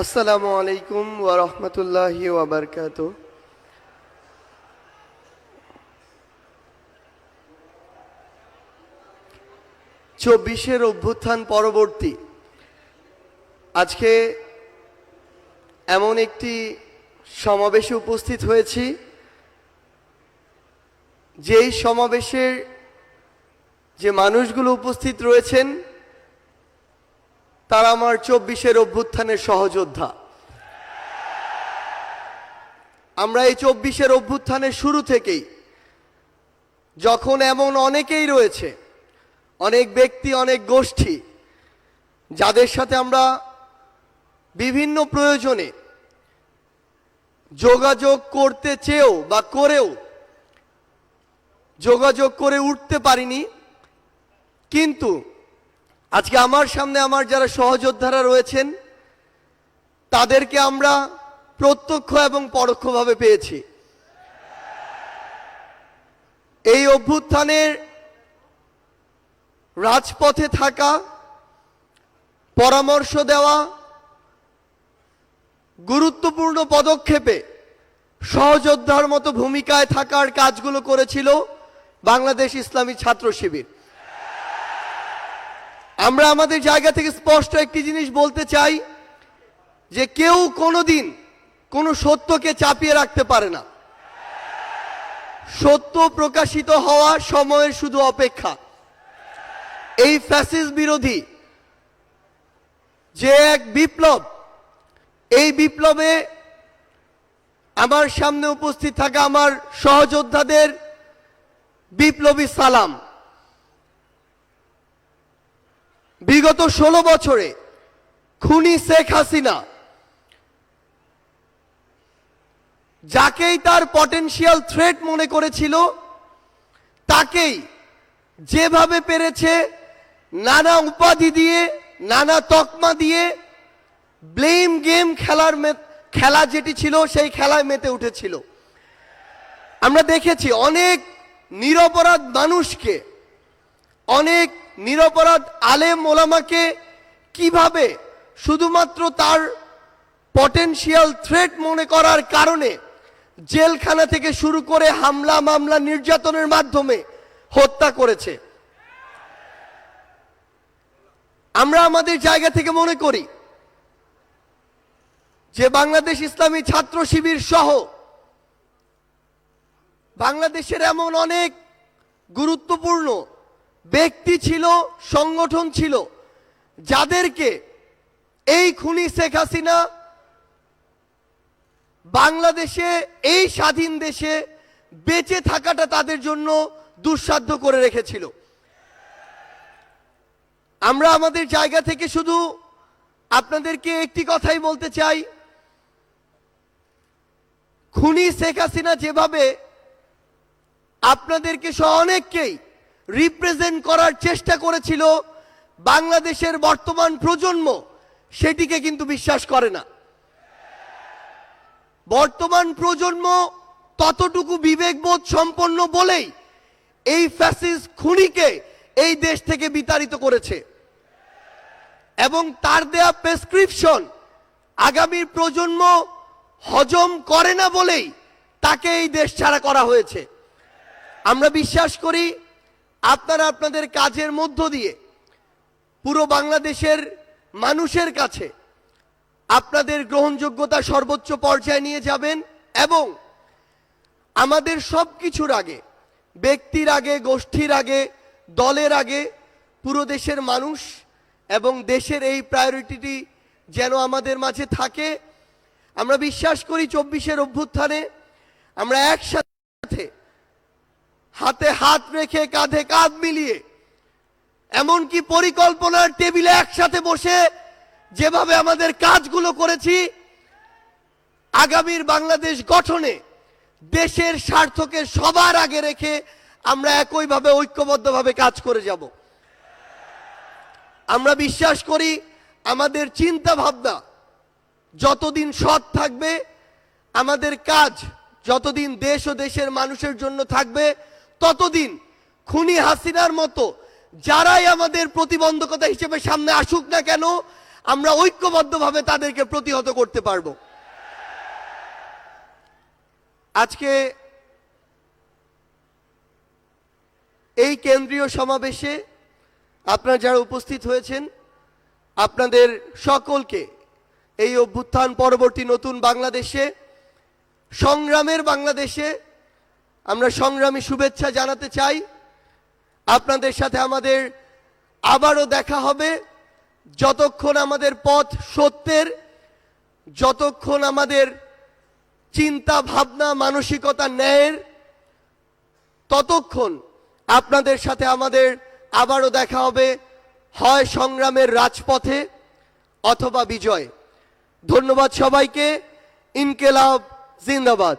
আসসালামু আলাইকুম ওয়া রাহমাতুল্লাহি ওয়া বারাকাতুহু। ২৪-এর অভ্যুত্থান পরবর্তী আজকে এমন একটি সমাবেশে উপস্থিত হয়েছি, যেই সমাবেশের যে মানুষগুলো উপস্থিত রয়েছেন তারা আমার ২৪-এর অভ্যুত্থানের সহযোদ্ধা। আমরা এই ২৪-এর অভ্যুত্থানের শুরু থেকেই, যখন এমন অনেকেই রয়েছে, অনেক ব্যক্তি, অনেক গোষ্ঠী, যাদের সাথে আমরা বিভিন্ন প্রয়োজনে যোগাযোগ করতে চেয়েও বা করেও যোগাযোগ করে উঠতে পারিনি, কিন্তু আজকে আমার সামনে আমার যারা সহযোদ্ধারা রয়েছেন তাদেরকে আমরা প্রত্যক্ষ এবং পরোক্ষভাবে পেয়েছি। এই অভ্যুত্থানের রাজপথে থাকা, পরামর্শ দেওয়া, গুরুত্বপূর্ণ পদক্ষেপে সহযোদ্ধার মতো ভূমিকায় থাকার কাজগুলো করেছিল বাংলাদেশ ইসলামী ছাত্র শিবির। আমরা আমাদের জায়গা থেকে স্পষ্ট একটি জিনিস বলতে চাই, যে কেউ কোনোদিন কোনো সত্যকে চাপিয়ে রাখতে পারে না। সত্য প্রকাশিত হওয়া সময়ের শুধু অপেক্ষা। এই ফ্যাসিস্ট বিরোধী যে এক বিপ্লব, এই বিপ্লবে আমার সামনে উপস্থিত থাকা আমার সহযোদ্ধাদের বিপ্লবী সালাম। বিগত ১৬ বছরে খুনি শেখ হাসিনা যাকেই তার পটেনশিয়াল থ্রেট মনে করেছিল, তাকেই যেভাবে পেরেছে নানা উপাধি দিয়ে, নানা তকমা দিয়ে, ব্লেম গেম খেলা যেটি ছিল সেই খেলায় মেতে উঠেছিল। আমরা দেখেছি অনেক নিরপরাধ মানুষকে, অনেক নিরপরাধ আলেম ওলামাকে কিভাবে শুধুমাত্র তার পটেনশিয়াল থ্রেট মনে করার কারণে জেলখানা থেকে শুরু করে হামলা, মামলা, নির্যাতনের মাধ্যমে হত্যা করেছে। আমরা আমাদের জায়গা থেকে মনে করি যে বাংলাদেশ ইসলামী ছাত্র শিবির সহ বাংলাদেশের এমন অনেক গুরুত্বপূর্ণ ব্যক্তি ছিল, সংগঠন ছিল, যাদেরকে এই খুনি শেখ হাসিনা বাংলাদেশে, এই স্বাধীন দেশে বেঁচে থাকাটা তাদের জন্য দুঃসাধ্য করে রেখেছিল। আমরা আমাদের জায়গা থেকে শুধু আপনাদেরকে একটি কথাই বলতে চাই, খুনি শেখ হাসিনা যেভাবে আপনাদেরকে সহ অনেককেই রিপ্রেজেন্ট করার চেষ্টা করেছিল, বাংলাদেশের বর্তমান প্রজন্ম সেটিকে কিন্তু বিশ্বাস করে না। বর্তমান প্রজন্ম ততটুকু বিবেকবোধ সম্পন্ন বলেই এই ফ্যাসিস্ট খুনিকে এই দেশ থেকে বিতাড়িত করেছে, এবং তার দেয়া প্রেসক্রিপশন আগামীর প্রজন্ম হজম করে না বলেই তাকে এই দেশ ছাড়া করা হয়েছে। আমরা বিশ্বাস করি আপনারা আপনাদের কাজের মধ্য দিয়ে পুরো বাংলাদেশের মানুষের কাছে আপনাদের গ্রহণযোগ্যতা সর্বোচ্চ পর্যায়ে নিয়ে যাবেন, এবং আমাদের সব কিছুর আগে, ব্যক্তির আগে, গোষ্ঠীর আগে, দলের আগে পুরো দেশের মানুষ এবং দেশের এই প্রায়োরিটিটি যেন আমাদের মাঝে থাকে। আমরা বিশ্বাস করি ২৪-এর অভ্যুত্থানে আমরা একসাথে হাতে হাত রেখে, কাঁধে কাঁধ মিলিয়ে, এমনকি পরিকল্পনার টেবিলে একসাথে বসে যেভাবে আমাদের কাজগুলো করেছি, আগামীর বাংলাদেশ গঠনে দেশের স্বার্থকে সবার আগে রেখে আমরা একইভাবে ঐক্যবদ্ধভাবে কাজ করে যাব। আমরা বিশ্বাস করি আমাদের চিন্তা ভাবনা যতদিন সৎ থাকবে, আমাদের কাজ যতদিন দেশ ও দেশের মানুষের জন্য থাকবে, ততদিন খুনি হাসিনার মতো যারাই আমাদের প্রতিবন্ধকতা হিসেবে সামনে আসুক না কেন, আমরা ঐক্যবদ্ধভাবে তাদেরকে প্রতিহত করতে পারব। আজকে এই কেন্দ্রীয় সমাবেশে আপনারা যারা উপস্থিত হয়েছেন, আপনাদের সকলকে এই অভ্যুত্থান পরবর্তী নতুন বাংলাদেশে, সংগ্রামের বাংলাদেশে আমরা সংগ্রামী শুভেচ্ছা জানাতে চাই। আপনাদের সাথে আমাদের আবারও দেখা হবে, যতক্ষণ আমাদের পথ সত্যের, যতক্ষণ আমাদের চিন্তা ভাবনা মানসিকতা ন্যায়ের, ততক্ষণ আপনাদের সাথে আমাদের আবারও দেখা হবে, হয় সংগ্রামের রাজপথে অথবা বিজয়। ধন্যবাদ সবাইকে। ইনকিলাব জিন্দাবাদ।